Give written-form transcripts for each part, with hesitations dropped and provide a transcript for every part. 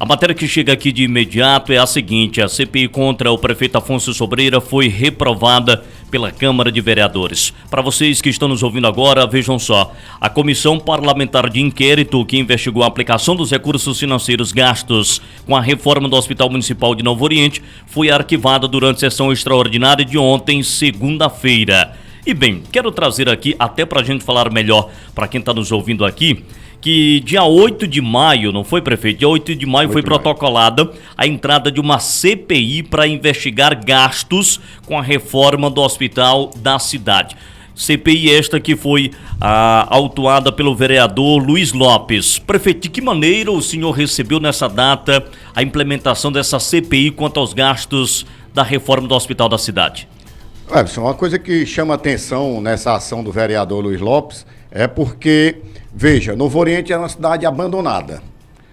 A matéria que chega aqui de imediato é a seguinte: a CPI contra o prefeito Afonso Sobreira foi reprovada pela Câmara de Vereadores. Para vocês que estão nos ouvindo agora, vejam só. A Comissão Parlamentar de Inquérito, que investigou a aplicação dos recursos financeiros gastos com a reforma do Hospital Municipal de Novo Oriente, foi arquivada durante a sessão extraordinária de ontem, segunda-feira. E bem, quero trazer aqui, até para a gente falar melhor para quem está nos ouvindo aqui, que dia 8 de maio, não foi, prefeito? Dia 8 de maio foi protocolada a entrada de uma CPI para investigar gastos com a reforma do hospital da cidade. CPI esta que foi autuada pelo vereador Luiz Lopes. Prefeito, de que maneira o senhor recebeu nessa data a implementação dessa CPI quanto aos gastos da reforma do hospital da cidade? Uma coisa que chama atenção nessa ação do vereador Luiz Lopes é porque, veja, Novo Oriente é uma cidade abandonada.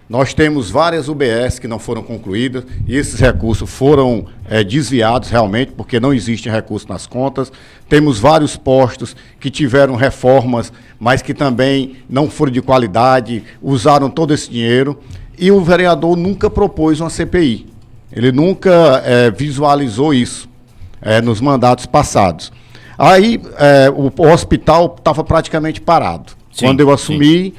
Nós temos várias UBS que não foram concluídas e esses recursos foram desviados realmente porque não existe recurso nas contas. Temos vários postos que tiveram reformas, mas que também não foram de qualidade, usaram todo esse dinheiro e o vereador nunca propôs uma CPI. Ele nunca visualizou isso nos mandatos passados. Aí o hospital estava praticamente parado. Sim, quando eu assumi,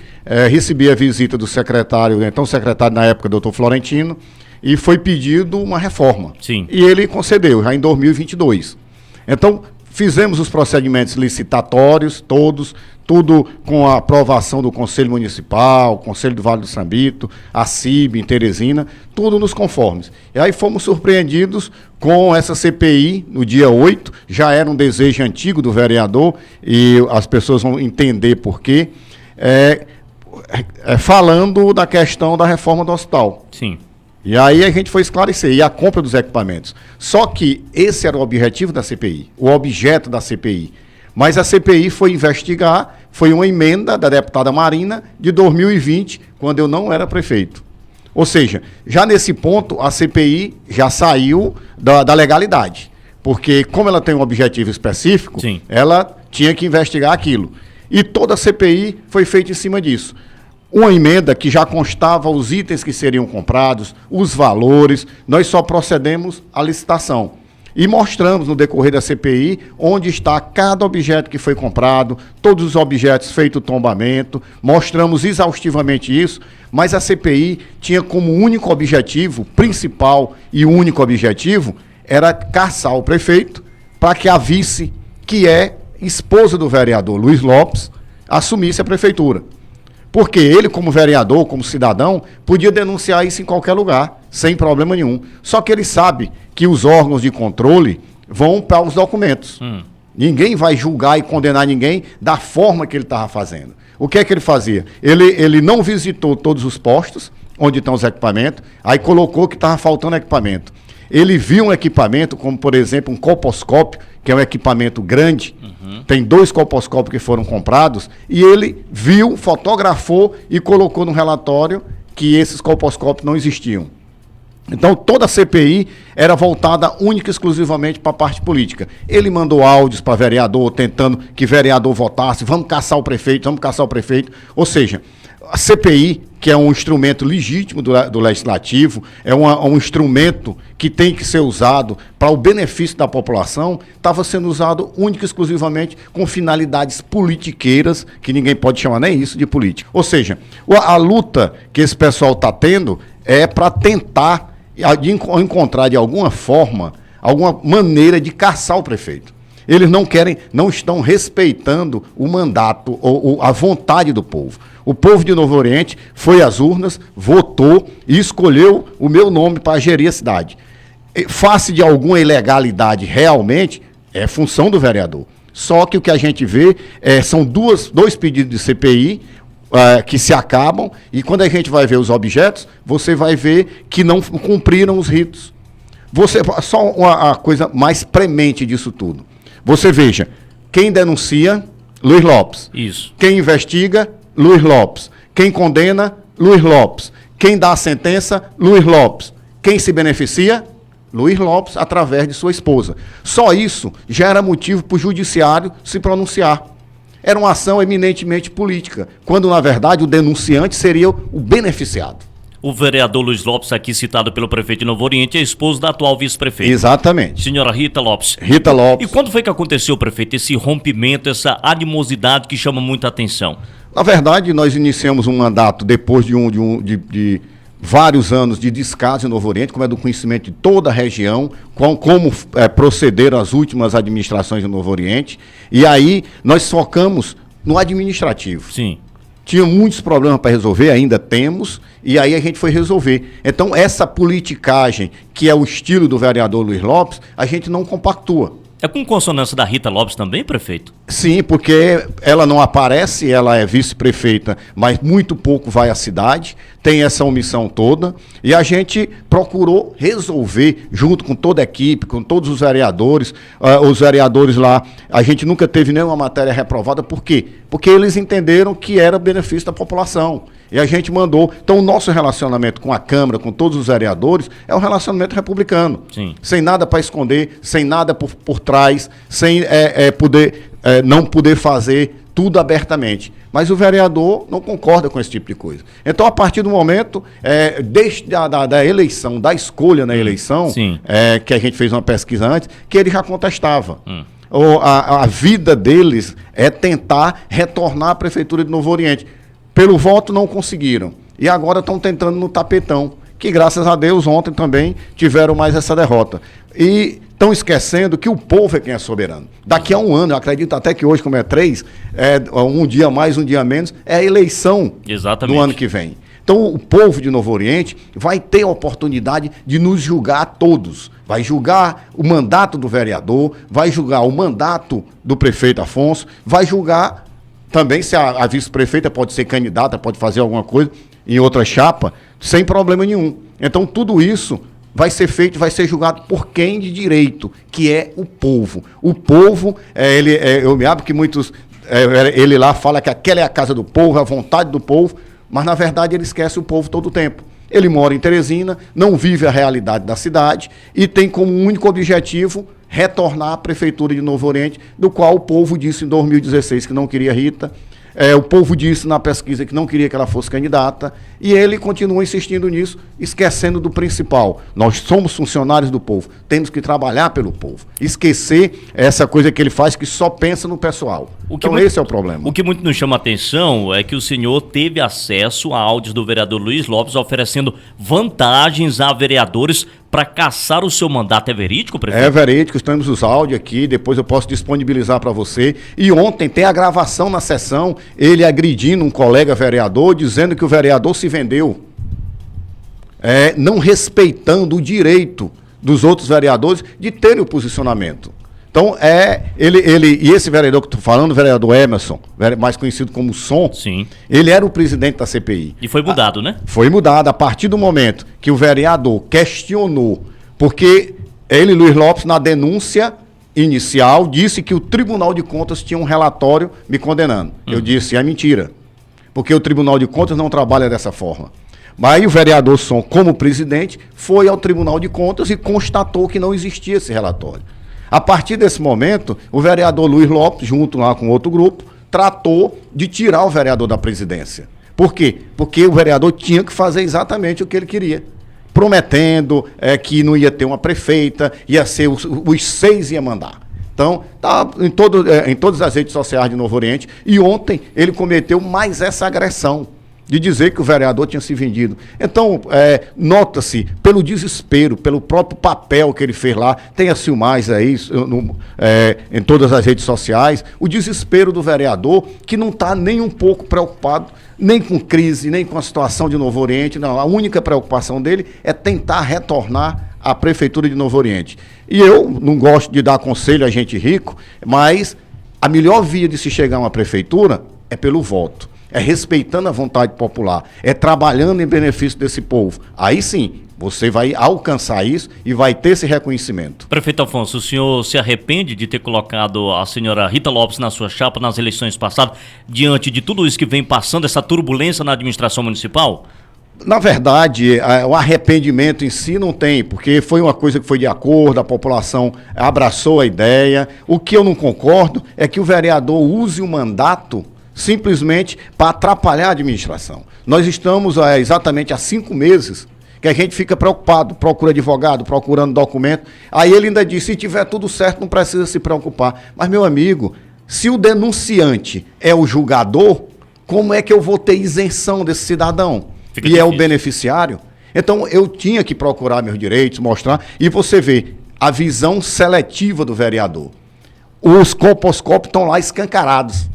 recebi a visita do secretário, então secretário na época, doutor Florentino, e foi pedido uma reforma. Sim. E ele concedeu, já em 2022. Então, fizemos os procedimentos licitatórios, tudo com a aprovação do Conselho Municipal, Conselho do Vale do Sambito, a CIB, em Teresina, tudo nos conformes. E aí fomos surpreendidos com essa CPI no dia 8, já era um desejo antigo do vereador, e as pessoas vão entender por quê, falando da questão da reforma do hospital. Sim. E aí a gente foi esclarecer, e a compra dos equipamentos. Só que esse era o objetivo da CPI, o objeto da CPI. Mas a CPI foi investigar, foi uma emenda da deputada Marina de 2020, quando eu não era prefeito. Ou seja, já nesse ponto, a CPI já saiu da legalidade. Porque como ela tem um objetivo específico, sim, ela tinha que investigar aquilo. E toda a CPI foi feita em cima disso. Uma emenda que já constava os itens que seriam comprados, os valores, nós só procedemos à licitação. E mostramos no decorrer da CPI onde está cada objeto que foi comprado, todos os objetos feito tombamento, mostramos exaustivamente isso, mas a CPI tinha como único objetivo, principal e único objetivo, era caçar o prefeito para que a vice, que é esposa do vereador Luiz Lopes, assumisse a prefeitura. Porque ele, como vereador, como cidadão, podia denunciar isso em qualquer lugar, sem problema nenhum. Só que ele sabe que os órgãos de controle vão para os documentos. Ninguém vai julgar e condenar ninguém da forma que ele estava fazendo. O que é que ele fazia? Ele não visitou todos os postos onde estão os equipamentos, aí colocou que estava faltando equipamento. Ele viu um equipamento, como por exemplo um colposcópio, que é um equipamento grande, tem 2 colposcópios que foram comprados, e ele viu, fotografou e colocou no relatório que esses colposcópios não existiam. Então toda a CPI era voltada única e exclusivamente para a parte política. Ele mandou áudios para vereador, tentando que vereador votasse, vamos caçar o prefeito, ou seja, a CPI, que é um instrumento legítimo do Legislativo, é um instrumento que tem que ser usado para o benefício da população, estava sendo usado única e exclusivamente com finalidades politiqueiras, que ninguém pode chamar nem isso de política. Ou seja, a luta que esse pessoal está tendo é para tentar encontrar de alguma forma, alguma maneira de caçar o prefeito. Eles não estão respeitando o mandato ou a vontade do povo. O povo de Novo Oriente foi às urnas, votou e escolheu o meu nome para gerir a cidade. Face de alguma ilegalidade realmente, é função do vereador. Só que o que a gente vê são dois pedidos de CPI que se acabam, e quando a gente vai ver os objetos, você vai ver que não cumpriram os ritos. Só a coisa mais premente disso tudo. Você veja, quem denuncia, Luiz Lopes. Isso. Quem investiga, Luiz Lopes. Quem condena, Luiz Lopes. Quem dá a sentença, Luiz Lopes. Quem se beneficia, Luiz Lopes, através de sua esposa. Só isso já era motivo para o judiciário se pronunciar. Era uma ação eminentemente política, quando, na verdade, o denunciante seria o beneficiado. O vereador Luiz Lopes, aqui citado pelo prefeito de Novo Oriente, é esposo da atual vice-prefeita. Exatamente. Senhora Rita Lopes. Rita Lopes. E quando foi que aconteceu, prefeito, esse rompimento, essa animosidade que chama muita atenção? Na verdade, nós iniciamos um mandato depois de vários anos de descaso em Novo Oriente, como é do conhecimento de toda a região, como procederam as últimas administrações em Novo Oriente. E aí nós focamos no administrativo. Sim. Tinha muitos problemas para resolver, ainda temos, e aí a gente foi resolver. Então, essa politicagem, que é o estilo do vereador Luiz Lopes, a gente não compactua. É com consonância da Rita Lopes também, prefeito? Sim, porque ela não aparece, ela é vice-prefeita, mas muito pouco vai à cidade, tem essa omissão toda, e a gente procurou resolver, junto com toda a equipe, com todos os vereadores lá, a gente nunca teve nenhuma matéria reprovada, por quê? Porque eles entenderam que era benefício da população. E a gente mandou. Então, o nosso relacionamento com a Câmara, com todos os vereadores, é um relacionamento republicano. Sim. Sem nada para esconder, sem nada por trás, sem não poder fazer tudo abertamente. Mas o vereador não concorda com esse tipo de coisa. Então, a partir do momento, desde da eleição, da escolha na eleição, que a gente fez uma pesquisa antes, que ele já contestava. A vida deles é tentar retornar à Prefeitura de Novo Oriente. Pelo voto não conseguiram. E agora estão tentando no tapetão, que graças a Deus ontem também tiveram mais essa derrota. E estão esquecendo que o povo é quem é soberano. Daqui a um ano, eu acredito até que hoje, como é 3, um dia mais, um dia menos, é a eleição do ano que vem. Então o povo de Novo Oriente vai ter a oportunidade de nos julgar a todos. Vai julgar o mandato do vereador, vai julgar o mandato do prefeito Afonso, vai julgar também se a vice-prefeita pode ser candidata, pode fazer alguma coisa em outra chapa, sem problema nenhum. Então, tudo isso vai ser feito, vai ser julgado por quem de direito, que é o povo. O povo, eu me abro que muitos, ele lá fala que aquela é a casa do povo, a vontade do povo, mas na verdade ele esquece o povo todo o tempo. Ele mora em Teresina, não vive a realidade da cidade e tem como único objetivo retornar à Prefeitura de Novo Oriente, do qual o povo disse em 2016 que não queria Rita, o povo disse na pesquisa que não queria que ela fosse candidata, e ele continua insistindo nisso, esquecendo do principal. Nós somos funcionários do povo, temos que trabalhar pelo povo. Esquecer essa coisa que ele faz, que só pensa no pessoal. Então esse é o problema. O que muito nos chama a atenção é que o senhor teve acesso a áudios do vereador Luiz Lopes oferecendo vantagens a vereadores para caçar o seu mandato. É verídico, prefeito? É verídico, temos os áudios aqui, depois eu posso disponibilizar para você. E ontem tem a gravação na sessão, ele agredindo um colega vereador, dizendo que o vereador se vendeu, não respeitando o direito dos outros vereadores de terem o posicionamento. Então, e esse vereador que eu estou falando, o vereador Emerson, mais conhecido como Som, sim, ele era o presidente da CPI. E foi mudado, né? Foi mudado a partir do momento que o vereador questionou, porque ele, Luiz Lopes, na denúncia inicial, disse que o Tribunal de Contas tinha um relatório me condenando. Eu disse, é mentira, porque o Tribunal de Contas não trabalha dessa forma. Mas aí o vereador Som, como presidente, foi ao Tribunal de Contas e constatou que não existia esse relatório. A partir desse momento, o vereador Luiz Lopes, junto lá com outro grupo, tratou de tirar o vereador da presidência. Por quê? Porque o vereador tinha que fazer exatamente o que ele queria. Prometendo que não ia ter uma prefeita, ia ser os 6 ia mandar. Então, tá em todas as redes sociais de Novo Oriente. E ontem ele cometeu mais essa agressão de dizer que o vereador tinha se vendido. Então, nota-se, pelo desespero, pelo próprio papel que ele fez lá, tem as filmagens aí em todas as redes sociais, o desespero do vereador, que não está nem um pouco preocupado, nem com crise, nem com a situação de Novo Oriente, não. A única preocupação dele é tentar retornar à Prefeitura de Novo Oriente. E eu não gosto de dar conselho a gente rico, mas a melhor via de se chegar a uma prefeitura é pelo voto. É respeitando a vontade popular, é trabalhando em benefício desse povo. Aí sim, você vai alcançar isso e vai ter esse reconhecimento. Prefeito Afonso, o senhor se arrepende de ter colocado a senhora Rita Lopes na sua chapa nas eleições passadas, diante de tudo isso que vem passando, essa turbulência na administração municipal? Na verdade, o arrependimento em si não tem, porque foi uma coisa que foi de acordo, a população abraçou a ideia. O que eu não concordo é que o vereador use o mandato simplesmente para atrapalhar a administração. Nós estamos exatamente há 5 meses que a gente fica preocupado, procura advogado, procurando documento. Aí ele ainda diz, se tiver tudo certo, não precisa se preocupar. Mas, meu amigo, se o denunciante é o julgador, como é que eu vou ter isenção desse cidadão? Fica e difícil. É o beneficiário? Então, eu tinha que procurar meus direitos, mostrar, e você vê a visão seletiva do vereador. Os composcópios estão lá escancarados.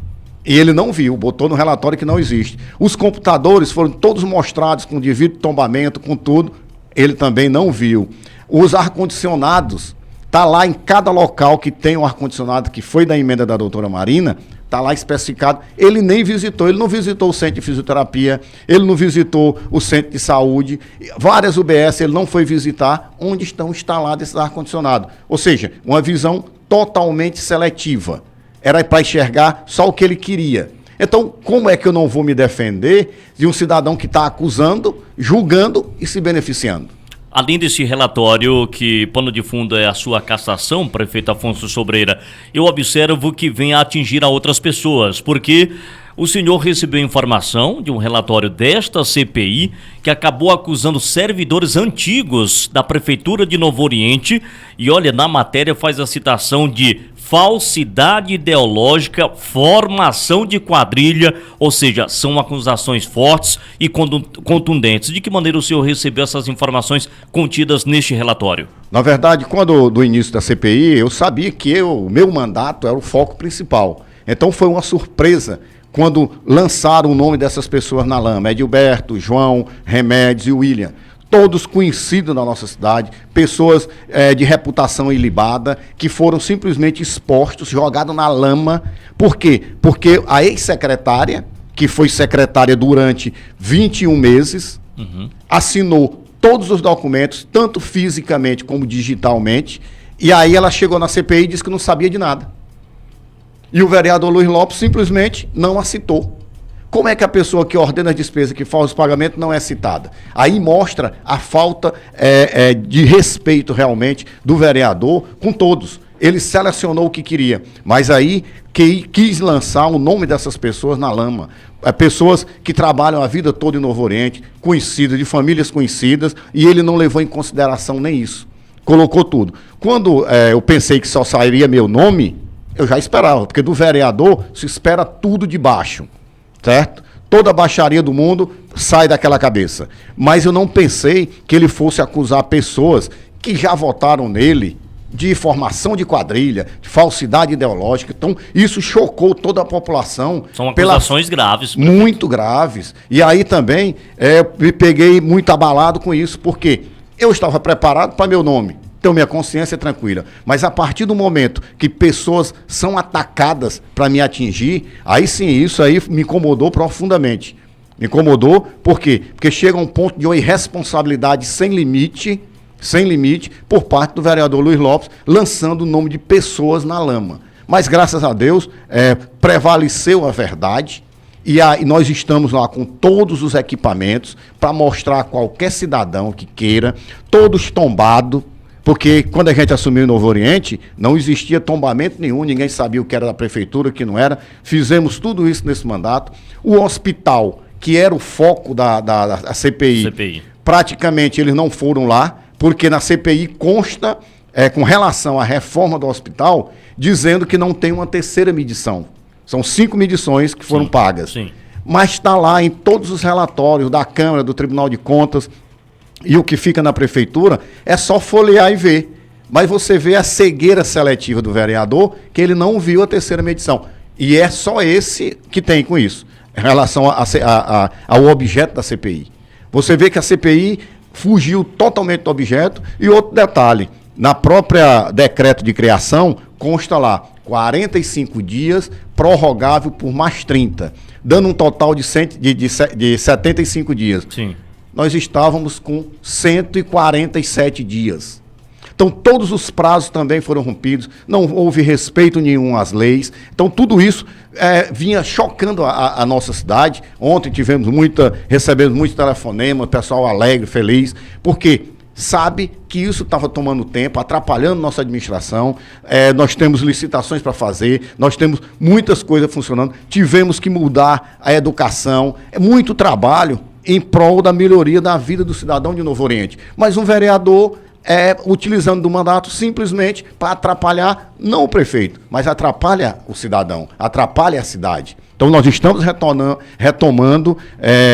E ele não viu, botou no relatório que não existe. Os computadores foram todos mostrados com devido tombamento, com tudo. Ele também não viu. Os ar-condicionados, está lá em cada local que tem um ar-condicionado, que foi da emenda da doutora Marina, está lá especificado. Ele nem visitou, ele não visitou o centro de fisioterapia, ele não visitou o centro de saúde, várias UBS ele não foi visitar onde estão instalados esses ar-condicionados. Ou seja, uma visão totalmente seletiva. Era para enxergar só o que ele queria. Então, como é que eu não vou me defender de um cidadão que está acusando, julgando e se beneficiando? Além desse relatório, que pano de fundo é a sua cassação, prefeito Afonso Sobreira, eu observo que vem a atingir a outras pessoas, porque o senhor recebeu informação de um relatório desta CPI que acabou acusando servidores antigos da Prefeitura de Novo Oriente e, olha, na matéria faz a citação de falsidade ideológica, formação de quadrilha, ou seja, são acusações fortes e contundentes. De que maneira o senhor recebeu essas informações contidas neste relatório? Na verdade, quando do início da CPI, eu sabia que o meu mandato era o foco principal. Então foi uma surpresa quando lançaram o nome dessas pessoas na lama. Edilberto, João, Remédios e William. Todos conhecidos na nossa cidade, pessoas de reputação ilibada, que foram simplesmente expostos, jogados na lama. Por quê? Porque a ex-secretária, que foi secretária durante 21 meses, assinou todos os documentos, tanto fisicamente como digitalmente, e aí ela chegou na CPI e disse que não sabia de nada. E o vereador Luiz Lopes simplesmente não a citou. Como é que a pessoa que ordena as despesas, que faz os pagamentos, não é citada? Aí mostra a falta de respeito realmente do vereador com todos. Ele selecionou o que queria, mas aí quis lançar o nome dessas pessoas na lama. Pessoas que trabalham a vida toda em Novo Oriente, conhecidas, de famílias conhecidas, e ele não levou em consideração nem isso. Colocou tudo. Quando eu pensei que só sairia meu nome, eu já esperava, porque do vereador se espera tudo de baixo. Certo? Toda a baixaria do mundo sai daquela cabeça. Mas eu não pensei que ele fosse acusar pessoas que já votaram nele de formação de quadrilha, de falsidade ideológica. Então, isso chocou toda a população. São acusações graves. Muito graves. E aí também me peguei muito abalado com isso, porque eu estava preparado para meu nome. Então, minha consciência é tranquila. Mas a partir do momento que pessoas são atacadas para me atingir, aí sim, isso aí me incomodou profundamente. Me incomodou, por quê? Porque chega um ponto de uma irresponsabilidade sem limite, por parte do vereador Luiz Lopes, lançando o nome de pessoas na lama. Mas, graças a Deus, prevaleceu a verdade. E nós estamos lá com todos os equipamentos para mostrar a qualquer cidadão que queira, todos tombados. Porque quando a gente assumiu o Novo Oriente, não existia tombamento nenhum, ninguém sabia o que era da prefeitura, o que não era. Fizemos tudo isso nesse mandato. O hospital, que era o foco da CPI, praticamente eles não foram lá, porque na CPI consta, com relação à reforma do hospital, dizendo que não tem uma terceira medição. São 5 medições que foram pagas. Sim. Mas está lá em todos os relatórios da Câmara, do Tribunal de Contas. E o que fica na prefeitura é só folhear e ver. Mas você vê a cegueira seletiva do vereador, que ele não viu a terceira medição. E é só esse que tem com isso, em relação ao objeto da CPI. Você vê que a CPI fugiu totalmente do objeto. E outro detalhe, na própria decreto de criação, consta lá 45 dias, prorrogável por mais 30, dando um total de 75 dias. Sim. Nós estávamos com 147 dias. Então, todos os prazos também foram rompidos, não houve respeito nenhum às leis. Então, tudo isso vinha chocando a nossa cidade. Ontem recebemos muito telefonema, pessoal alegre, feliz, porque sabe que isso estava tomando tempo, atrapalhando nossa administração. Nós temos licitações para fazer, nós temos muitas coisas funcionando, tivemos que mudar a educação, é muito trabalho em prol da melhoria da vida do cidadão de Novo Oriente. Mas um vereador utilizando do mandato simplesmente para atrapalhar, não o prefeito, mas atrapalha o cidadão, atrapalha a cidade. Então nós estamos retomando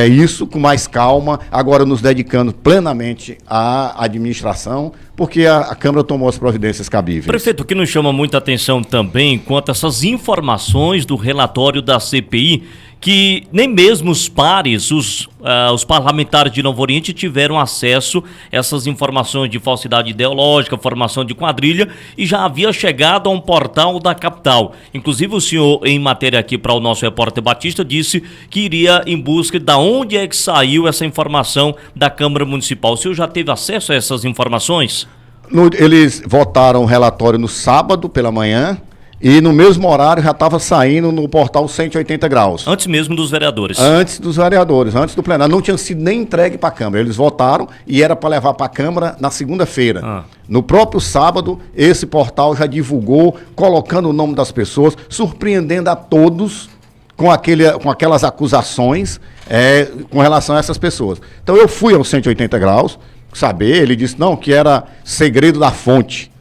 isso com mais calma, agora nos dedicando plenamente à administração, porque a Câmara tomou as providências cabíveis. Prefeito, o que nos chama muita atenção também, quanto a essas informações do relatório da CPI, que nem mesmo os pares, os parlamentares de Novo Oriente tiveram acesso a essas informações de falsidade ideológica, formação de quadrilha, e já havia chegado a um portal da capital. Inclusive o senhor, em matéria aqui para o nosso repórter Batista, disse que iria em busca de onde é que saiu essa informação da Câmara Municipal. O senhor já teve acesso a essas informações? Eles votaram o relatório no sábado pela manhã, e no mesmo horário já estava saindo no portal 180 graus. Antes mesmo dos vereadores. Antes dos vereadores, antes do plenário. Não tinha sido nem entregue para a Câmara. Eles votaram e era para levar para a Câmara na segunda-feira. No próprio sábado, esse portal já divulgou, colocando o nome das pessoas, surpreendendo a todos com aquelas acusações com relação a essas pessoas. Então eu fui ao 180 graus saber, ele disse não, que era segredo da fonte.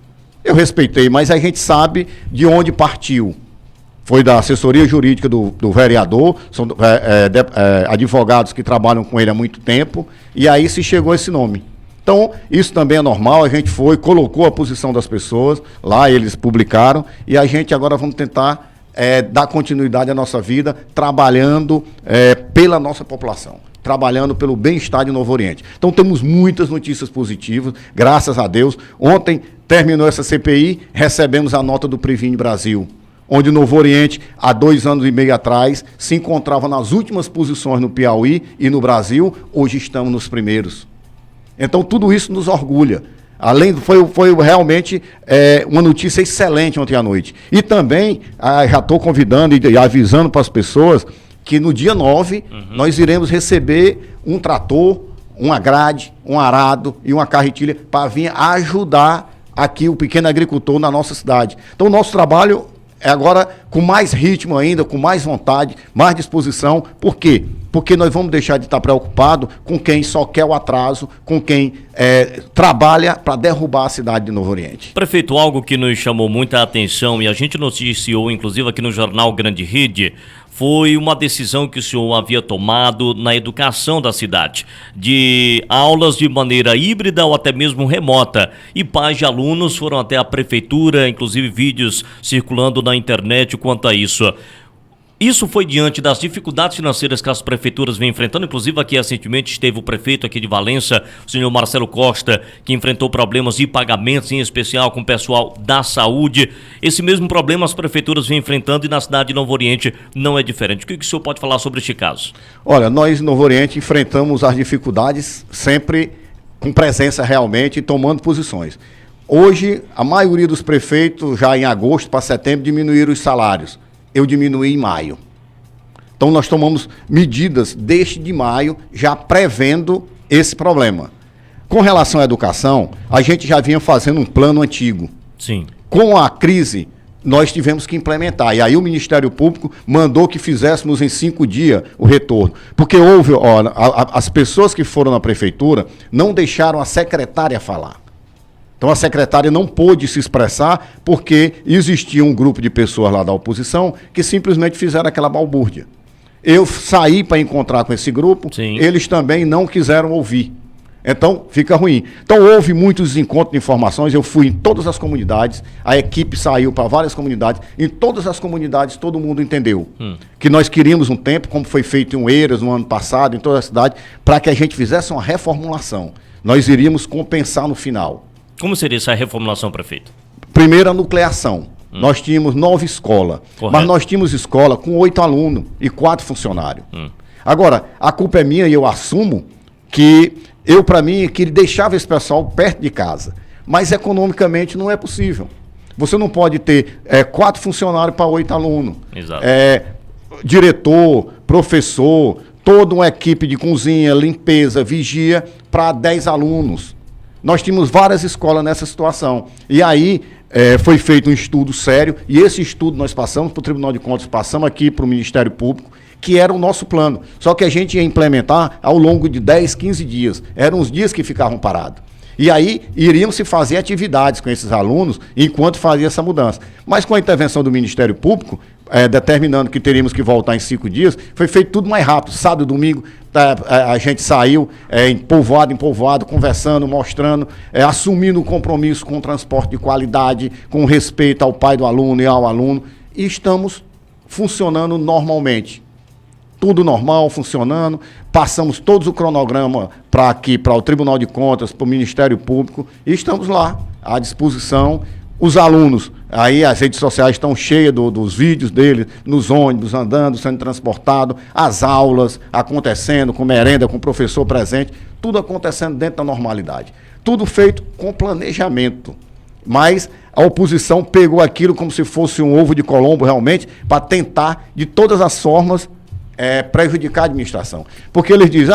Eu respeitei, mas a gente sabe de onde partiu. Foi da assessoria jurídica do vereador, são advogados que trabalham com ele há muito tempo, e aí se chegou esse nome. Então, isso também é normal, a gente foi, colocou a posição das pessoas, lá eles publicaram, e a gente agora vamos tentar dar continuidade à nossa vida, trabalhando pela nossa população, trabalhando pelo bem-estar de Novo Oriente. Então, temos muitas notícias positivas, graças a Deus. Ontem terminou essa CPI, recebemos a nota do Previne Brasil, onde Novo Oriente, há 2 anos e meio atrás, se encontrava nas últimas posições no Piauí e no Brasil, hoje estamos nos primeiros. Então, tudo isso nos orgulha. Foi realmente uma notícia excelente ontem à noite. E também, já estou convidando e avisando para as pessoas que no dia 9, nós iremos receber um trator, uma grade, um arado e uma carretilha para vir ajudar aqui o pequeno agricultor na nossa cidade. Então, o nosso trabalho é agora com mais ritmo ainda, com mais vontade, mais disposição. Por quê? Porque nós vamos deixar de estar preocupado com quem só quer o atraso, com quem trabalha para derrubar a cidade de Novo Oriente. Prefeito, algo que nos chamou muita atenção e a gente noticiou, inclusive aqui no jornal Grande Rede, foi uma decisão que o senhor havia tomado na educação da cidade, de aulas de maneira híbrida ou até mesmo remota. E pais de alunos foram até a prefeitura, inclusive vídeos circulando na internet quanto a isso. Isso foi diante das dificuldades financeiras que as prefeituras vêm enfrentando. Inclusive, aqui recentemente esteve o prefeito aqui de Valença, o senhor Marcelo Costa, que enfrentou problemas de pagamentos, em especial com o pessoal da saúde. Esse mesmo problema as prefeituras vêm enfrentando e na cidade de Novo Oriente não é diferente. O que o senhor pode falar sobre este caso? Olha, nós em Novo Oriente enfrentamos as dificuldades sempre com presença realmente e tomando posições. Hoje, a maioria dos prefeitos, já em agosto para setembro, diminuíram os salários. Eu diminuí em maio. Então, nós tomamos medidas desde maio, já prevendo esse problema. Com relação à educação, a gente já vinha fazendo um plano antigo. Sim. Com a crise, nós tivemos que implementar. E aí o Ministério Público mandou que fizéssemos em 5 dias o retorno. Porque houve, as pessoas que foram na prefeitura não deixaram a secretária falar. Então a secretária não pôde se expressar porque existia um grupo de pessoas lá da oposição que simplesmente fizeram aquela balbúrdia. Eu saí para encontrar com esse grupo, Sim. Eles também não quiseram ouvir. Então fica ruim. Então houve muitos encontros de informações, eu fui em todas as comunidades, a equipe saiu para várias comunidades, em todas as comunidades todo mundo entendeu que nós queríamos um tempo, como foi feito em Oeiras no ano passado, em toda a cidade, para que a gente fizesse uma reformulação. Nós iríamos compensar no final. Como seria essa reformulação, prefeito? Primeiro, a nucleação. Nós tínhamos 9 escolas, mas nós tínhamos escola com 8 alunos e 4 funcionários. Agora, a culpa é minha e eu assumo que para mim, que ele deixava esse pessoal perto de casa. Mas economicamente não é possível. Você não pode ter 4 funcionários para 8 alunos. Exato. Diretor, professor, toda uma equipe de cozinha, limpeza, vigia para 10 alunos. Nós tínhamos várias escolas nessa situação. E aí foi feito um estudo sério, e esse estudo nós passamos para o Tribunal de Contas, passamos aqui para o Ministério Público, que era o nosso plano. Só que a gente ia implementar ao longo de 10, 15 dias. Eram os dias que ficavam parados. E aí iriam se fazer atividades com esses alunos enquanto fazia essa mudança. Mas com a intervenção do Ministério Público, determinando que teríamos que voltar em 5 dias, foi feito tudo mais rápido. Sábado e domingo a gente saiu em povoado, conversando, mostrando, assumindo o compromisso com o transporte de qualidade, com respeito ao pai do aluno e ao aluno. E estamos funcionando normalmente. Tudo normal, funcionando, passamos todos o cronograma para aqui, para o Tribunal de Contas, para o Ministério Público, e estamos lá, à disposição. Os alunos, aí as redes sociais estão cheias dos vídeos deles, nos ônibus, andando, sendo transportado, as aulas acontecendo, com merenda, com o professor presente, tudo acontecendo dentro da normalidade. Tudo feito com planejamento. Mas a oposição pegou aquilo como se fosse um ovo de Colombo, realmente, para tentar, de todas as formas, prejudicar a administração. Porque eles dizem,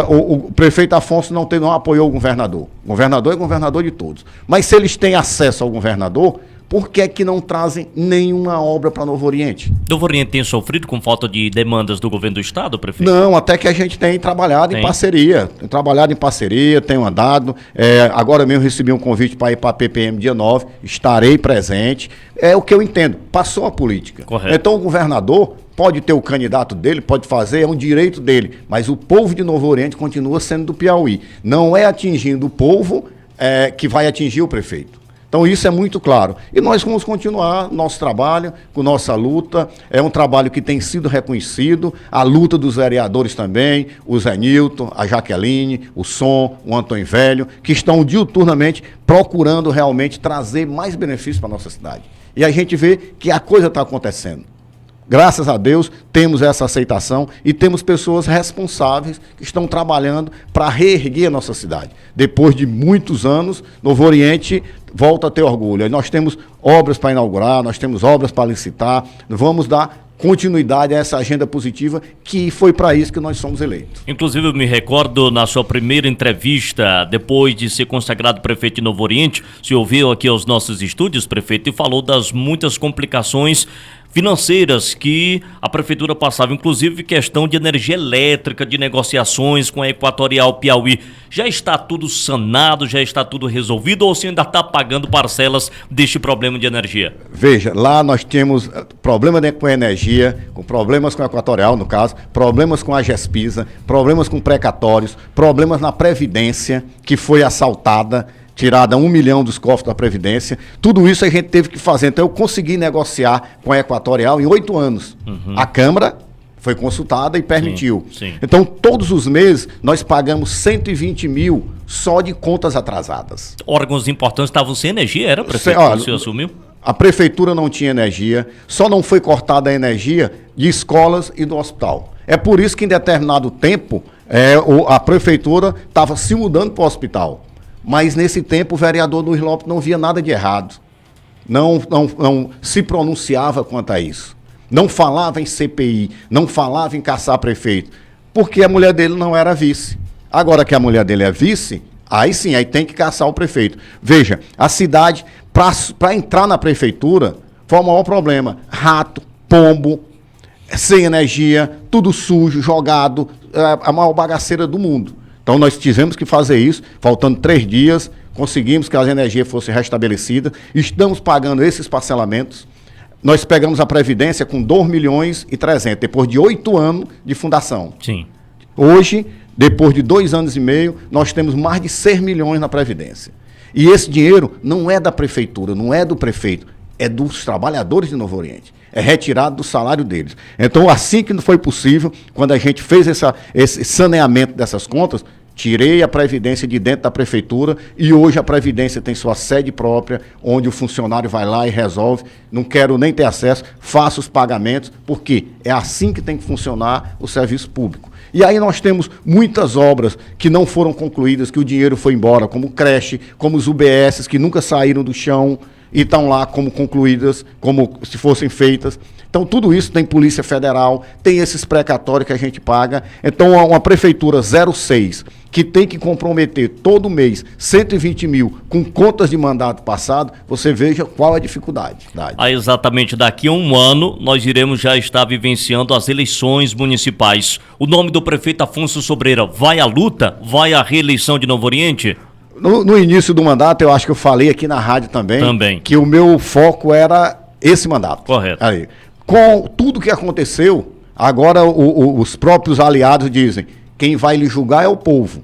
o prefeito Afonso não apoiou o governador. O governador é governador de todos. Mas se eles têm acesso ao governador, por que é que não trazem nenhuma obra para Novo Oriente? Novo Oriente tem sofrido com falta de demandas do governo do estado, prefeito? Não, até que a gente tem trabalhado em parceria. Tem trabalhado em parceria, tenho andado. Agora mesmo recebi um convite para ir para a PPM dia 9, estarei presente. É o que eu entendo, passou a política. Correto. Então o governador pode ter o candidato dele, pode fazer, é um direito dele. Mas o povo de Novo Oriente continua sendo do Piauí. Não é atingindo o povo que vai atingir o prefeito. Então isso é muito claro. E nós vamos continuar nosso trabalho, com nossa luta. É um trabalho que tem sido reconhecido. A luta dos vereadores também, o Zé Nilton, a Jaqueline, o Som, o Antônio Velho, que estão diuturnamente procurando realmente trazer mais benefícios para a nossa cidade. E a gente vê que a coisa está acontecendo. Graças a Deus, temos essa aceitação e temos pessoas responsáveis que estão trabalhando para reerguer a nossa cidade. Depois de muitos anos, Novo Oriente volta a ter orgulho. Nós temos obras para inaugurar, nós temos obras para licitar, vamos dar continuidade a essa agenda positiva, que foi para isso que nós somos eleitos. Inclusive, eu me recordo, na sua primeira entrevista, depois de ser consagrado prefeito de Novo Oriente, se ouviu aqui aos nossos estúdios, prefeito, e falou das muitas complicações financeiras que a prefeitura passava, inclusive questão de energia elétrica, de negociações com a Equatorial Piauí. Já está tudo sanado, já está tudo resolvido, ou você ainda está pagando parcelas deste problema de energia? Veja, lá nós temos problema com a energia, com problemas com a Equatorial, no caso, problemas com a Gespisa, problemas com precatórios, problemas na Previdência, que foi assaltada, tirada 1 milhão dos cofres da Previdência. Tudo isso a gente teve que fazer. Então eu consegui negociar com a Equatorial em 8 anos. A Câmara foi consultada e permitiu. Sim. Então todos os meses nós pagamos 120 mil só de contas atrasadas. Órgãos importantes estavam sem energia, era, prefeito, quando o senhor assumiu? A prefeitura não tinha energia, só não foi cortada a energia de escolas e do hospital. É por isso que em determinado tempo a prefeitura estava se mudando para o hospital. Mas nesse tempo o vereador Luiz Lopes não via nada de errado. Não se pronunciava quanto a isso. Não falava em CPI, não falava em caçar prefeito, porque a mulher dele não era vice. Agora que a mulher dele é vice, aí sim, aí tem que caçar o prefeito. Veja, a cidade, para entrar na prefeitura, foi o maior problema. Rato, pombo, sem energia, tudo sujo, jogado, a maior bagaceira do mundo. Então nós tivemos que fazer isso, faltando 3 dias, conseguimos que a energia fosse restabelecida, estamos pagando esses parcelamentos. Nós pegamos a Previdência com 2 milhões e 300, depois de 8 anos de fundação. Sim. Hoje, depois de 2 anos e meio, nós temos mais de 6 milhões na Previdência. E esse dinheiro não é da prefeitura, não é do prefeito, é dos trabalhadores de Novo Oriente. É retirado do salário deles. Então, assim que não foi possível, quando a gente fez esse saneamento dessas contas, tirei a Previdência de dentro da prefeitura e hoje a Previdência tem sua sede própria, onde o funcionário vai lá e resolve. Não quero nem ter acesso, faço os pagamentos, porque é assim que tem que funcionar o serviço público. E aí nós temos muitas obras que não foram concluídas, que o dinheiro foi embora, como creche, como os UBS, que nunca saíram do chão. e estão lá como concluídas, como se fossem feitas. Então, tudo isso tem Polícia Federal, tem esses precatórios que a gente paga. Então, uma prefeitura 06, que tem que comprometer todo mês 120 mil com contas de mandato passado, você veja qual é a dificuldade. Exatamente daqui a um ano, nós iremos já estar vivenciando as eleições municipais. O nome do prefeito Afonso Sobreira vai à luta? Vai à reeleição de Novo Oriente? No início do mandato, eu acho que eu falei aqui na rádio também. Que o meu foco era esse mandato. Correto. Aí, com tudo que aconteceu, agora os próprios aliados dizem, quem vai lhe julgar é o povo.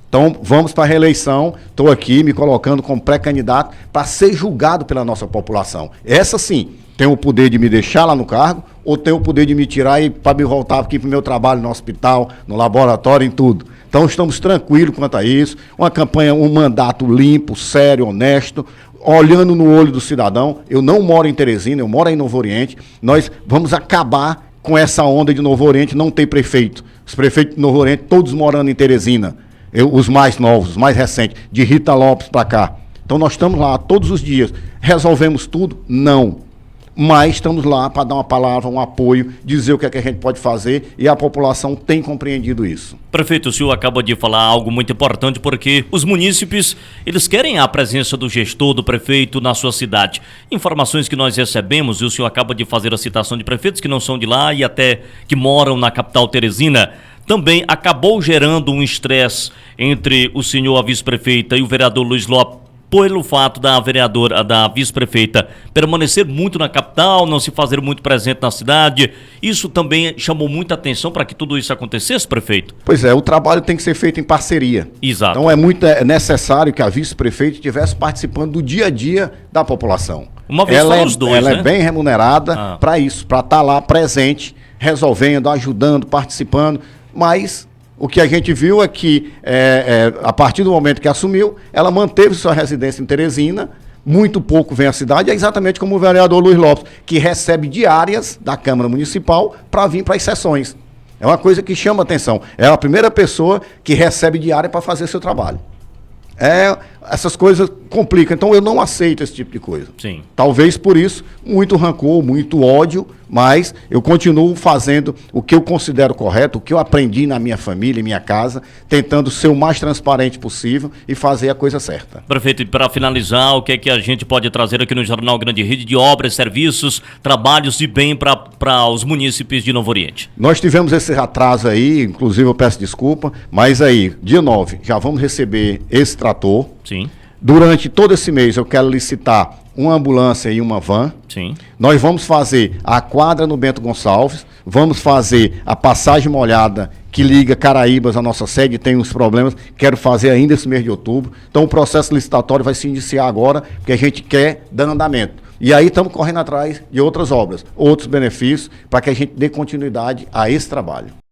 Então, vamos para a reeleição, estou aqui me colocando como pré-candidato para ser julgado pela nossa população. Essa sim, tem o poder de me deixar lá no cargo, ou tem o poder de me tirar e para me voltar aqui para o meu trabalho no hospital, no laboratório, em tudo. Então, estamos tranquilos quanto a isso. Uma campanha, um mandato limpo, sério, honesto, olhando no olho do cidadão. Eu não moro em Teresina, eu moro em Novo Oriente. Nós vamos acabar com essa onda de Novo Oriente não ter prefeito. Os prefeitos de Novo Oriente, todos morando em Teresina. Os mais novos, os mais recentes, de Rita Lopes para cá. Então nós estamos lá todos os dias. Resolvemos tudo? Não. Mas estamos lá para dar uma palavra, um apoio, dizer o que é que a gente pode fazer, e a população tem compreendido isso. Prefeito, o senhor acaba de falar algo muito importante, porque os munícipes, eles querem a presença do gestor, do prefeito na sua cidade. Informações que nós recebemos, e o senhor acaba de fazer a citação de prefeitos que não são de lá e até que moram na capital Teresina, também acabou gerando um estresse entre o senhor, a vice-prefeita, e o vereador Luiz Lopes, pelo fato da vereadora, da vice-prefeita, permanecer muito na capital, não se fazer muito presente na cidade. Isso também chamou muita atenção para que tudo isso acontecesse, prefeito? Pois é, o trabalho tem que ser feito em parceria. Exato. Então é muito necessário que a vice-prefeita estivesse participando do dia a dia da população. Uma vez foram os dois, ela né? é bem remunerada para isso, para estar lá presente, resolvendo, ajudando, participando, mas o que a gente viu é que, a partir do momento que assumiu, ela manteve sua residência em Teresina, muito pouco vem à cidade, é exatamente como o vereador Luiz Lopes, que recebe diárias da Câmara Municipal para vir para as sessões. É uma coisa que chama atenção. É a primeira pessoa que recebe diária para fazer seu trabalho. Essas coisas complicam, então eu não aceito esse tipo de coisa. Sim. Talvez por isso, muito rancor, muito ódio, mas eu continuo fazendo o que eu considero correto, o que eu aprendi na minha família, em minha casa, tentando ser o mais transparente possível e fazer a coisa certa. Prefeito, e para finalizar, o que é que a gente pode trazer aqui no Jornal Grande Rede de obras, serviços, trabalhos de bem para os munícipes de Novo Oriente? Nós tivemos esse atraso aí, inclusive eu peço desculpa, mas aí, dia 9, já vamos receber esse trator. Sim. Durante todo esse mês eu quero licitar uma ambulância e uma van. Sim. Nós vamos fazer a quadra no Bento Gonçalves, vamos fazer a passagem molhada que liga Caraíbas à nossa sede, tem uns problemas, quero fazer ainda esse mês de outubro. Então o processo licitatório vai se iniciar agora, porque a gente quer dar andamento. E aí estamos correndo atrás de outras obras, outros benefícios, para que a gente dê continuidade a esse trabalho.